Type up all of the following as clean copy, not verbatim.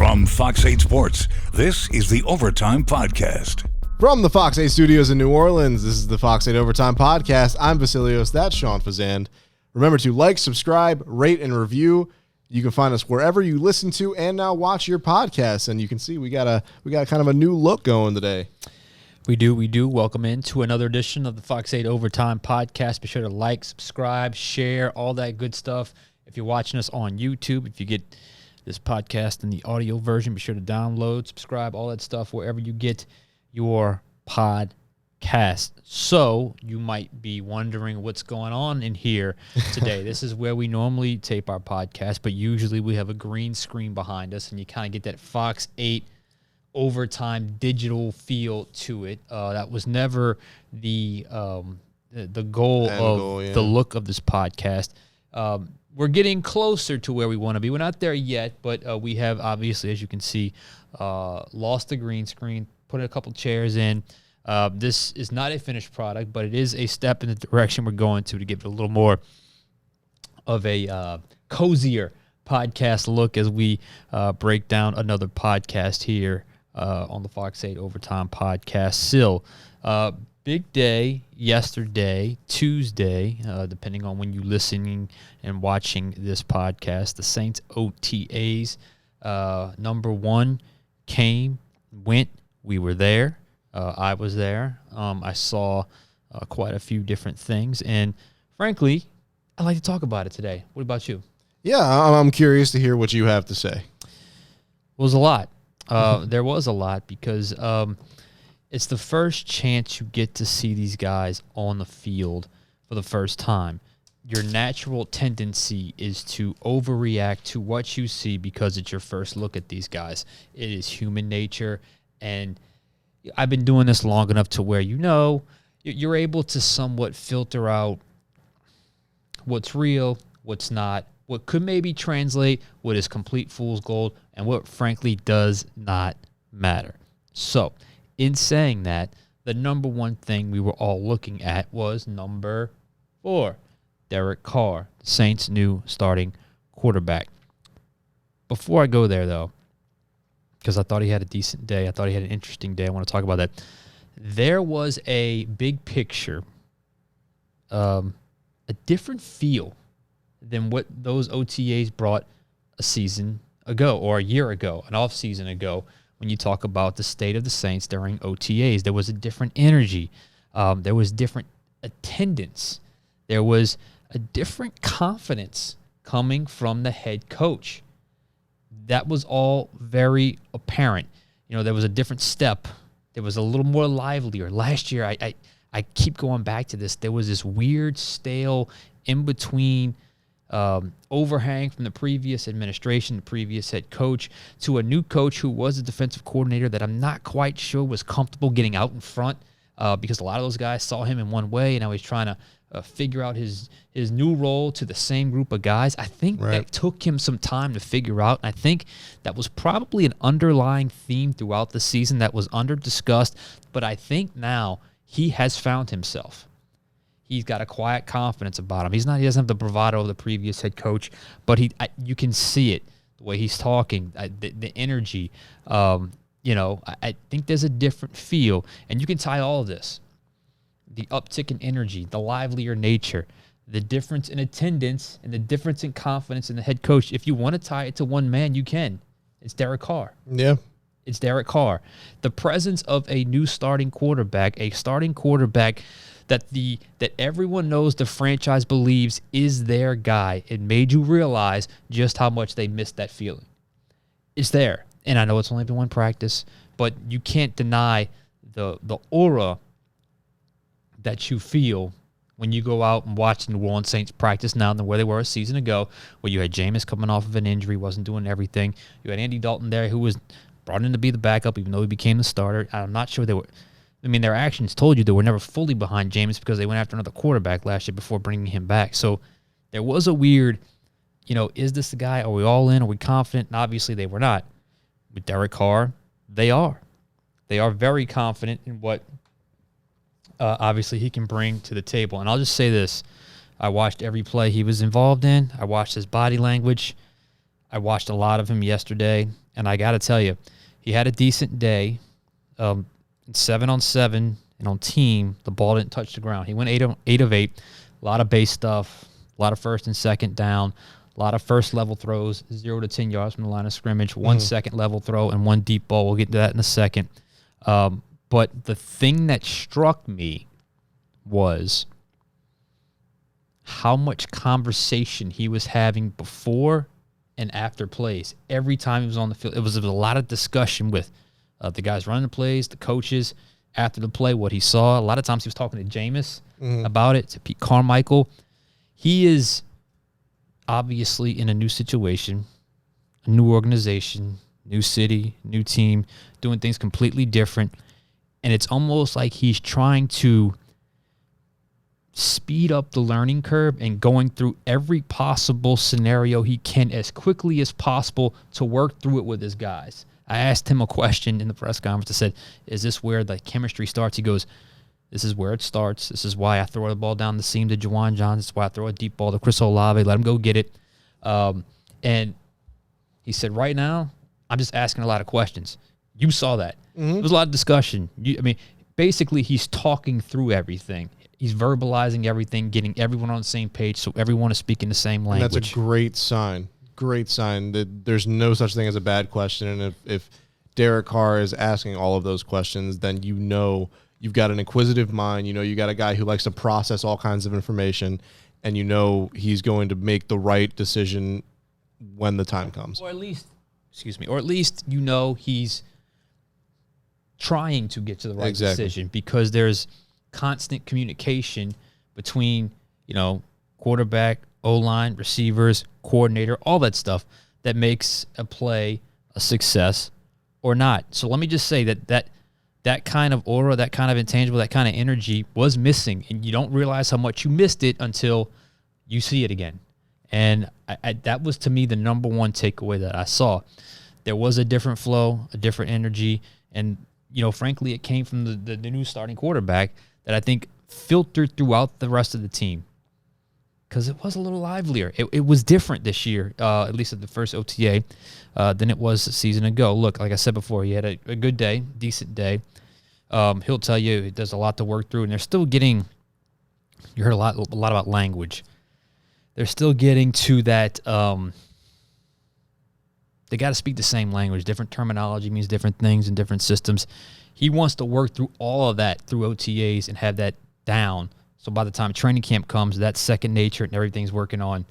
From Fox 8 Sports, this is the Overtime Podcast. From the Fox 8 studios in New Orleans, this is the Fox 8 Overtime Podcast. I'm Vasilios, that's Sean Fazand. Remember to like, subscribe, rate, and review. You can find us wherever you listen to and now watch your podcasts. And you can see we got kind of a new look going today. We do. Welcome into another edition of the Fox 8 Overtime Podcast. Be sure to like, subscribe, share, all that good stuff. If you're watching us on YouTube, if you get this podcast in the audio version, be sure to download, subscribe, all that stuff wherever you get your podcast. So you might be wondering what's going on in here today. This is where we normally tape our podcast, but usually we have a green screen behind us, and you kind of get that Fox 8 Overtime digital feel to it. That was never the goal of the look of this podcast. We're getting closer to where we want to be. We're not there yet, but we have, obviously, as you can see, lost the green screen, put a couple chairs in. This is not a finished product, but it is a step in the direction we're going to give it a little more of a cozier podcast look as we break down another podcast here on the Fox 8 Overtime Podcast. Still, big day yesterday, Tuesday, depending on when you're listening and watching this podcast. The Saints OTAs, number one, came, went. We were there. I was there. I saw quite a few different things. And frankly, I'd like to talk about it today. What about you? Yeah, I'm curious to hear what you have to say. It was a lot. There was a lot because it's the first chance you get to see these guys on the field for the first time. Your natural tendency is to overreact to what you see because it's your first look at these guys. It is human nature, and I've been doing this long enough to where you're able to somewhat filter out what's real, what's not, what could maybe translate, what is complete fool's gold, and what frankly does not matter. So, in saying that, the number one thing we were all looking at was number 4, Derek Carr, the Saints' new starting quarterback. Before I go there, though, because I thought he had a decent day, I thought he had an interesting day, I want to talk about that. There was a big picture, a different feel than what those OTAs brought a season ago or a year ago, an off season ago. When you talk about the state of the Saints during OTAs, there was a different energy. There was different attendance. There was a different confidence coming from the head coach. That was all very apparent. There was a different step. There was a little more livelier. Last year, I keep going back to this. There was this weird, stale, in-between overhang from the previous administration, the previous head coach, to a new coach who was a defensive coordinator that I'm not quite sure was comfortable getting out in front because a lot of those guys saw him in one way, and now he's trying to figure out his new role to the same group of guys. I think that took him some time to figure out, and I think that was probably an underlying theme throughout the season that was under-discussed, but I think now he has found himself. He's got a quiet confidence about him. He doesn't have the bravado of the previous head coach, but you can see it, the way he's talking, the energy. I think there's a different feel, and you can tie all of this, the uptick in energy, the livelier nature, the difference in attendance, and the difference in confidence in the head coach. If you want to tie it to one man, you can. It's Derek Carr. Yeah. It's Derek Carr. The presence of a new starting quarterback that everyone knows the franchise believes is their guy. It made you realize just how much they missed that feeling. It's there. And I know it's only been one practice, but you can't deny the aura that you feel when you go out and watch the New Orleans Saints practice now than where they were a season ago, where you had Jameis coming off of an injury, wasn't doing everything. You had Andy Dalton there who was brought in to be the backup, even though he became the starter. I'm not sure their actions told you they were never fully behind Jameis because they went after another quarterback last year before bringing him back. So there was a weird, is this the guy? Are we all in? Are we confident? And obviously they were not. With Derek Carr, they are. They are very confident in what obviously he can bring to the table. And I'll just say this. I watched every play he was involved in. I watched his body language. I watched a lot of him yesterday, and I got to tell you, he had a decent day. 7-on-7 and on team, the ball didn't touch the ground. He went 8 of 8. A lot of base stuff, a lot of first and second down, a lot of first level throws, 0 to 10 yards from the line of scrimmage, one second level throw, and one deep ball. We'll get to that in a second. But the thing that struck me was how much conversation he was having before and after plays. Every time he was on the field, it was a lot of discussion with the guys running the plays, the coaches, after the play, what he saw. A lot of times he was talking to Jameis about it, to Pete Carmichael. He is obviously in a new situation, a new organization, new city, new team, doing things completely different. And it's almost like he's trying to speed up the learning curve and going through every possible scenario he can as quickly as possible to work through it with his guys. I asked him a question in the press conference. I said, is this where the chemistry starts? He goes, this is where it starts. This is why I throw the ball down the seam to Juwan Johnson. This is why I throw a deep ball to Chris Olave, let him go get it. And he said, right now, I'm just asking a lot of questions. You saw that. There was a lot of discussion. Basically, he's talking through everything. He's verbalizing everything, getting everyone on the same page so everyone is speaking the same language. And that's a great sign. Great sign that there's no such thing as a bad question. And if Derek Carr is asking all of those questions, then you know you've got an inquisitive mind. You know you got a guy who likes to process all kinds of information, and you know he's going to make the right decision when the time comes. Or at least you know he's trying to get to the right decision, because there's constant communication between, quarterback, O-line, receivers, coordinator, all that stuff that makes a play a success or not. So let me just say that kind of aura, that kind of intangible, that kind of energy was missing, and you don't realize how much you missed it until you see it again. And that was, to me, the number one takeaway that I saw. There was a different flow, a different energy, and, frankly, it came from the new starting quarterback that I think filtered throughout the rest of the team, because it was a little livelier. It was different this year, at least at the first OTA, than it was a season ago. Look, like I said before, he had a good day, decent day. He'll tell you it does a lot to work through, and they're still getting – you heard a lot about language. They're still getting to that they got to speak the same language. Different terminology means different things in different systems. He wants to work through all of that through OTAs and have that down. So by the time training camp comes, that's second nature and everything's working on,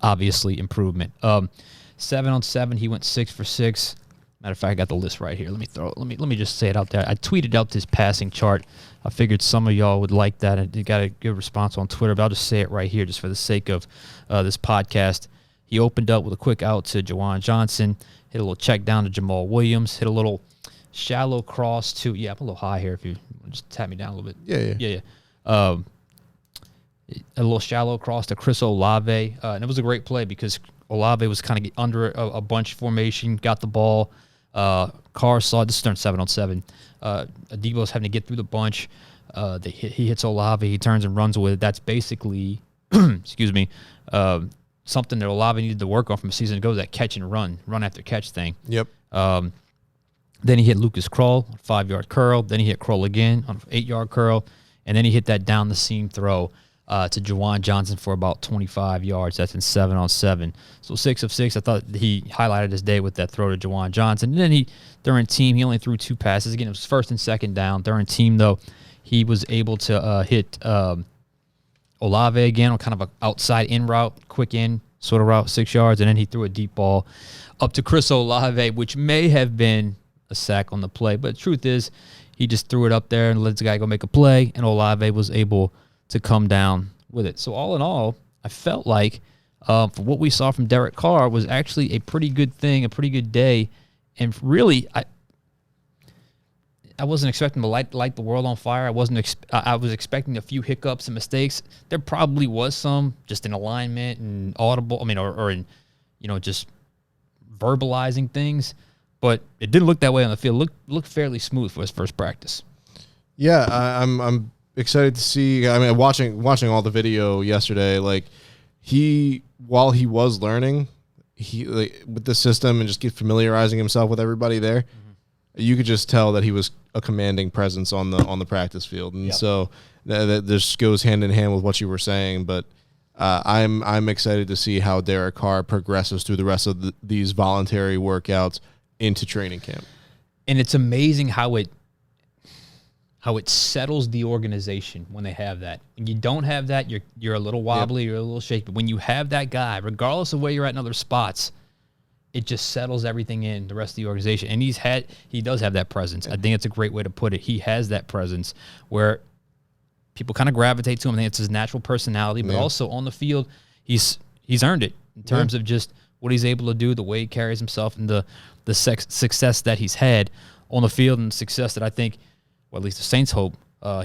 obviously, improvement. 7-on-7, he went 6 for 6. Matter of fact, I got the list right here. Let me just say it out there. I tweeted out this passing chart. I figured some of y'all would like that, and you got a good response on Twitter, but I'll just say it right here just for the sake of this podcast. He opened up with a quick out to Juwan Johnson, hit a little check down to Jamal Williams, hit a little shallow cross to, I'm a little high here if you just tap me down a little bit. Yeah. A little shallow cross to Chris Olave, and it was a great play because Olave was kind of under a bunch formation, got the ball. Carr saw this is during 7-on-7. Adebo's having to get through the bunch. He hits Olave. He turns and runs with it. That's basically, something that Olave needed to work on from a season ago, that catch and run after catch thing. Yep. Then he hit Lucas Kroll on a 5-yard curl. Then he hit Kroll again on an 8-yard curl. And then he hit that down the seam throw to Juwan Johnson for about 25 yards. That's in 7-on-7. So 6 of 6. I thought he highlighted his day with that throw to Juwan Johnson. And then during team, he only threw 2 passes. Again, it was first and second down. During team, though, he was able to hit Olave again on kind of an outside in route, quick in sort of route, 6 yards. And then he threw a deep ball up to Chris Olave, which may have been a sack on the play. But the truth is, he just threw it up there and let the guy go make a play, and Olave was able to come down with it. So all in all, I felt like for what we saw from Derek Carr was actually a pretty good thing, a pretty good day. And really, I wasn't expecting to light the world on fire. I was expecting a few hiccups and mistakes. There probably was some just in alignment and audible. Or in, just verbalizing things. But it didn't look that way on the field. Looked fairly smooth for his first practice. Yeah, I'm excited to see. Watching all the video yesterday, while he was learning, with the system and just get familiarizing himself with everybody there, you could just tell that he was a commanding presence on the practice field. And so that this goes hand in hand with what you were saying. But I'm excited to see how Derek Carr progresses through the rest of these voluntary workouts into training camp. And it's amazing how it settles the organization when they have that. When you don't have that, you're a little wobbly, you're a little shaky. But when you have that guy, regardless of where you're at in other spots, it just settles everything in the rest of the organization. And he does have that presence. I think it's a great way to put it. He has that presence where people kind of gravitate to him. I think it's his natural personality, but also on the field, he's earned it in terms of just what he's able to do, the way he carries himself, and the success that he's had on the field, and success that I think, well, at least the Saints hope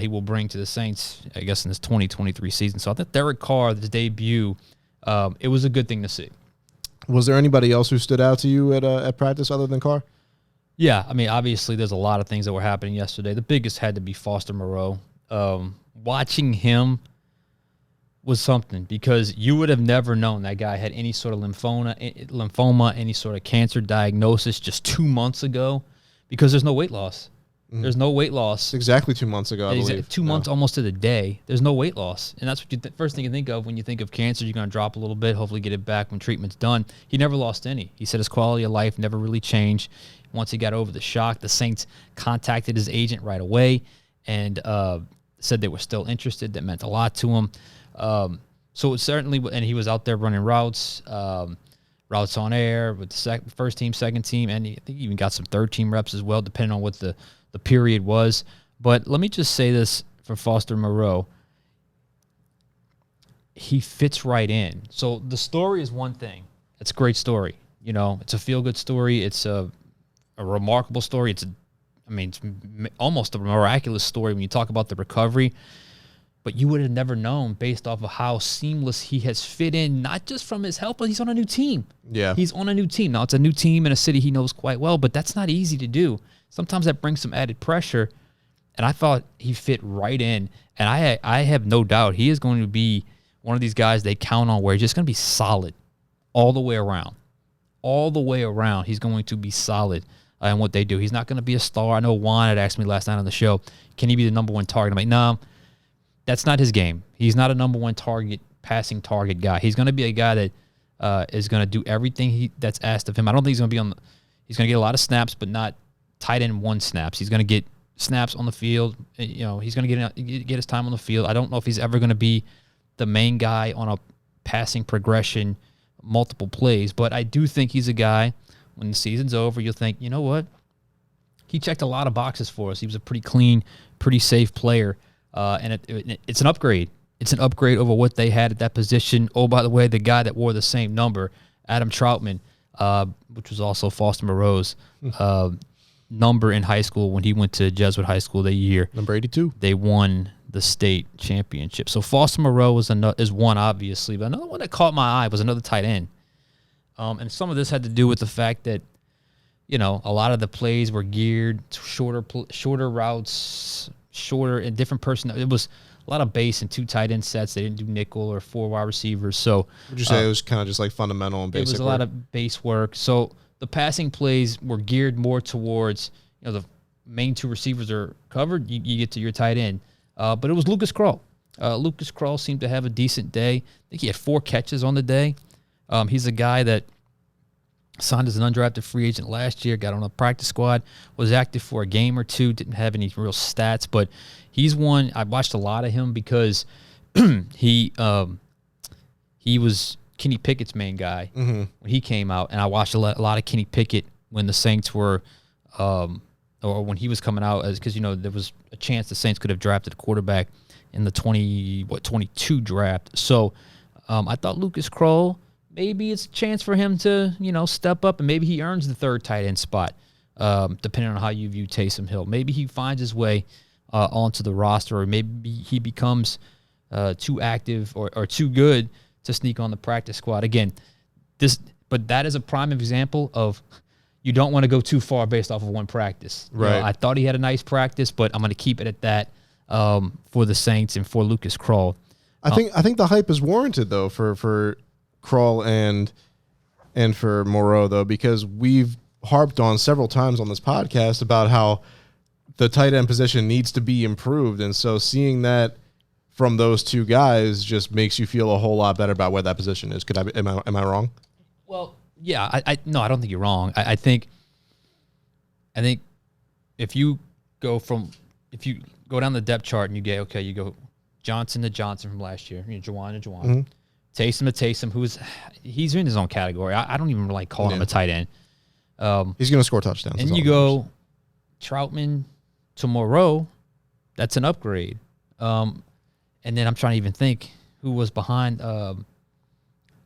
he will bring to the Saints, I guess, in this 2023 season. So I think Derek Carr, his debut, it was a good thing to see. Was there anybody else who stood out to you at practice other than Carr? Yeah, I mean, obviously there's a lot of things that were happening yesterday. The biggest had to be Foster Moreau. Watching him was something, because you would have never known that guy had any sort of lymphoma, any sort of cancer diagnosis just 2 months ago, because there's no weight loss. There's no weight loss. Exactly 2 months ago, I believe. 2 months almost to the day. There's no weight loss. And that's what first thing you think of when you think of cancer. You're going to drop a little bit, hopefully get it back when treatment's done. He never lost any. He said his quality of life never really changed. Once he got over the shock, the Saints contacted his agent right away and said they were still interested. That meant a lot to him. So it certainly, and he was out there running routes on air with the first team, second team, and I think he even got some third team reps as well, depending on what the period was. But let me just say this for Foster Moreau. He fits right in. So the story is one thing. It's a great story. You know, it's a feel-good story. It's a remarkable story. It's almost a miraculous story when you talk about the recovery. But you would have never known based off of how seamless he has fit in, not just from his help, but he's on a new team. Yeah. He's on a new team. Now, it's a new team in a city he knows quite well, but that's not easy to do. Sometimes that brings some added pressure, and I thought he fit right in. And I have no doubt he is going to be one of these guys they count on where he's just going to be solid all the way around. All the way around, he's going to be solid in what they do. He's not going to be a star. I know Juan had asked me last night on the show, can he be the number one target? I'm like, no. That's not his game. He's not a number one passing target guy. He's going to be a guy that is going to do everything that's asked of him. I don't think he's going to be he's going to get a lot of snaps, but not tight end one snaps. He's going to get snaps on the field. You know, he's going to get his time on the field. I don't know if he's ever going to be the main guy on a passing progression, multiple plays, but I do think he's a guy, when the season's over, you'll think, you know what? He checked a lot of boxes for us. He was a pretty clean, pretty safe player. And it's an upgrade. It's an upgrade over what they had at that position. Oh, by the way, the guy that wore the same number, Adam Troutman, which was also Foster Moreau's number in high school when he went to Jesuit High School that year. Number 82. They won the state championship. So Foster Moreau is one, obviously. But another one that caught my eye was another tight end. And some of this had to do with the fact that, you know, a lot of the plays were geared to shorter routes, shorter and different person. It was a lot of base and two tight end sets. They didn't do nickel or four wide receivers. So would you say it was kind of just like fundamental and basic? It was a lot of base work. So the passing plays were geared more towards, you know, the main two receivers are covered. You get to your tight end. But it was Lucas Krull. Lucas Krull seemed to have a decent day. I think he had 4 catches on the day. He's a guy that signed as an undrafted free agent last year, got on a practice squad, was active for a game or two, didn't have any real stats, but he's one. I watched a lot of him because he was Kenny Pickett's main guy when he came out, and I watched a lot of Kenny Pickett when the Saints were or when he was coming out, because, you know, there was a chance the Saints could have drafted a quarterback in the 22 draft. So I thought Lucas Krull, maybe it's a chance for him to, you know, step up, and maybe he earns the third tight end spot, depending on how you view Taysom Hill. Maybe he finds his way onto the roster, or maybe he becomes too active or too good to sneak on the practice squad. Again, but that is a prime example of you don't want to go too far based off of one practice. Right. You know, I thought he had a nice practice, but I'm going to keep it at that for the Saints and for Lucas Krull. I think the hype is warranted, though, for Krull, and and for Moreau, though, because we've harped on several times on this podcast about how the tight end position needs to be improved. And so seeing that from those two guys just makes you feel a whole lot better about where that position is. Am I wrong? Well, yeah, no, I don't think you're wrong. I think if you go down the depth chart and you go Johnson to Johnson from last year, Juwan to Juwan, Taysom to Taysom, he's in his own category. I don't even like calling him a tight end. He's going to score touchdowns. And you go Troutman to Moreau, that's an upgrade. And then I'm trying to even think who was behind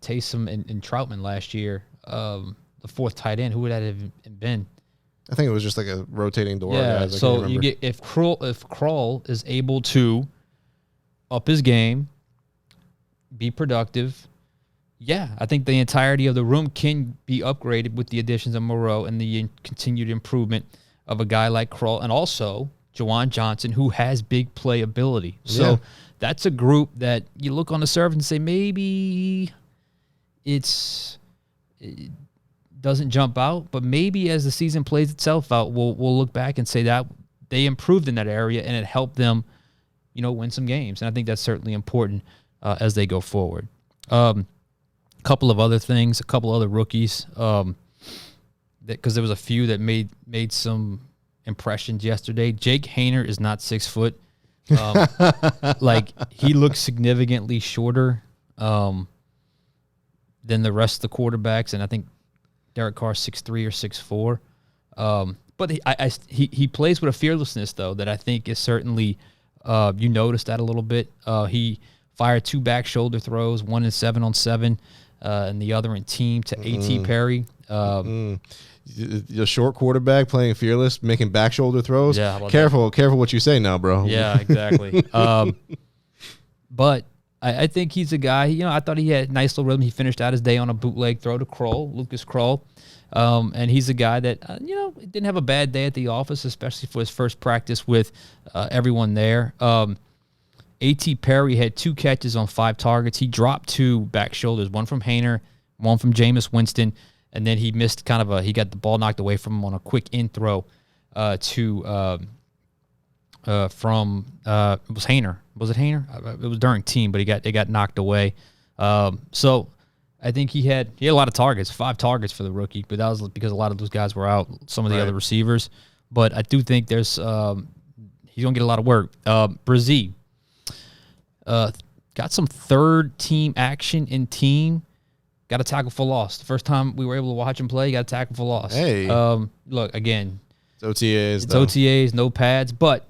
Taysom and Troutman last year, the fourth tight end. Who would that have been? I think it was just like a rotating door. Yeah, guys. so you get if Kroll is able to up his game, be productive. Yeah, I think the entirety of the room can be upgraded with the additions of Moreau and the continued improvement of a guy like Kroll and also Juwan Johnson, who has big play ability. So that's a group that you look on the surface and say maybe it doesn't jump out, but maybe as the season plays itself out, we'll look back and say that they improved in that area and it helped them, win some games. And I think that's certainly important as they go forward. Couple of other things, a couple other rookies, because there was a few that made some impressions yesterday. Jake Haener is not 6 foot. He looks significantly shorter than the rest of the quarterbacks, and I think Derek Carr 6'3" or 6'4". But he plays with a fearlessness though that I think is certainly you noticed that a little bit. He fired 2 back shoulder throws, one in 7-on-7, and the other in team to A.T. Perry. The short quarterback playing fearless, making back shoulder throws. Yeah, careful what you say now, bro. Yeah, exactly. But I think he's a guy. I thought he had a nice little rhythm. He finished out his day on a bootleg throw to Lucas Kroll, and he's a guy that didn't have a bad day at the office, especially for his first practice with everyone there. A.T. Perry had 2 catches on 5 targets. He dropped 2 back shoulders, one from Haener, one from Jameis Winston, and then he missed he got the ball knocked away from him on a quick in throw from it was Haener. Was it Haener? It was during team, but it got knocked away. So I think he had a lot of targets, 5 targets for the rookie, but that was because a lot of those guys were out, some of the other receivers. But I do think there's he's gonna get a lot of work. Brazee got some third team action in team. Got a tackle for loss. The first time we were able to watch him play, he got a tackle for loss. Hey. Look, again. It's OTAs. It's OTAs, no pads, but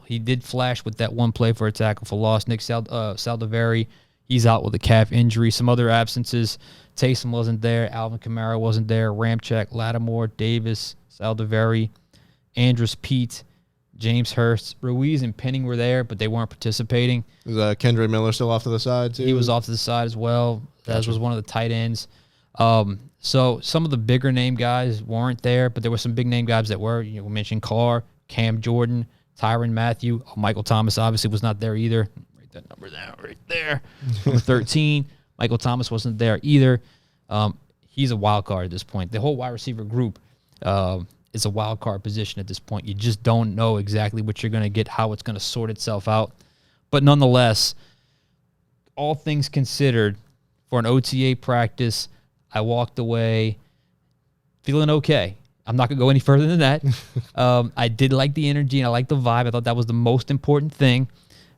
he did flash with that one play for a tackle for loss. Nick Saldiveri, he's out with a calf injury. Some other absences. Taysom wasn't there. Alvin Kamara wasn't there. Ramczyk, Lattimore, Davis, Saldiveri, Andrus Pete, James Hurst, Ruiz, and Penning were there, but they weren't participating. Was Kendra Miller still off to the side, too? He was off to the side as well. As was one of the tight ends. So some of the bigger name guys weren't there, but there were some big name guys that were. We mentioned Carr, Cam Jordan, Tyrann Mathieu. Michael Thomas obviously was not there either. Write that number down right there. Number 13. Michael Thomas wasn't there either. He's a wild card at this point. The whole wide receiver group is a wild card position at this point. You just don't know exactly what you're going to get, how it's going to sort itself out. But nonetheless, all things considered, for an OTA practice, I walked away feeling okay. I'm not going to go any further than that. I did like the energy and I liked the vibe. I thought that was the most important thing.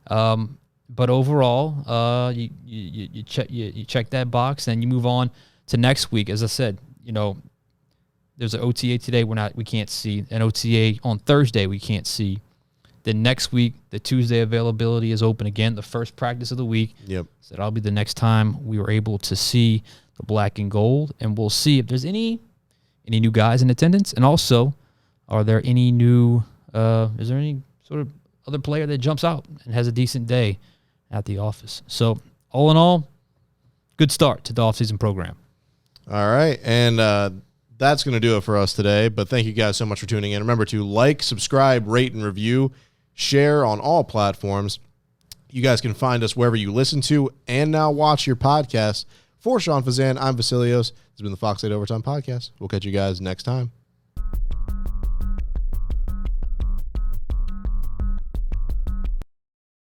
But overall, you check that box and you move on to next week. As I said, there's an OTA today we can't see. An OTA on Thursday we can't see. Then next week, the Tuesday availability is open again, the first practice of the week. Yep. So that'll be the next time we were able to see the black and gold, and we'll see if there's any new guys in attendance, and also, are there any new? Is there any sort of other player that jumps out and has a decent day at the office? So all in all, good start to the offseason program. All right, and that's going to do it for us today. But thank you guys so much for tuning in. Remember to like, subscribe, rate, and review. Share on all platforms. You guys can find us wherever you listen to and now watch your podcast For Sean Fazan, I'm Vasilios. This has been the Fox 8 Overtime Podcast. We'll catch you guys next time.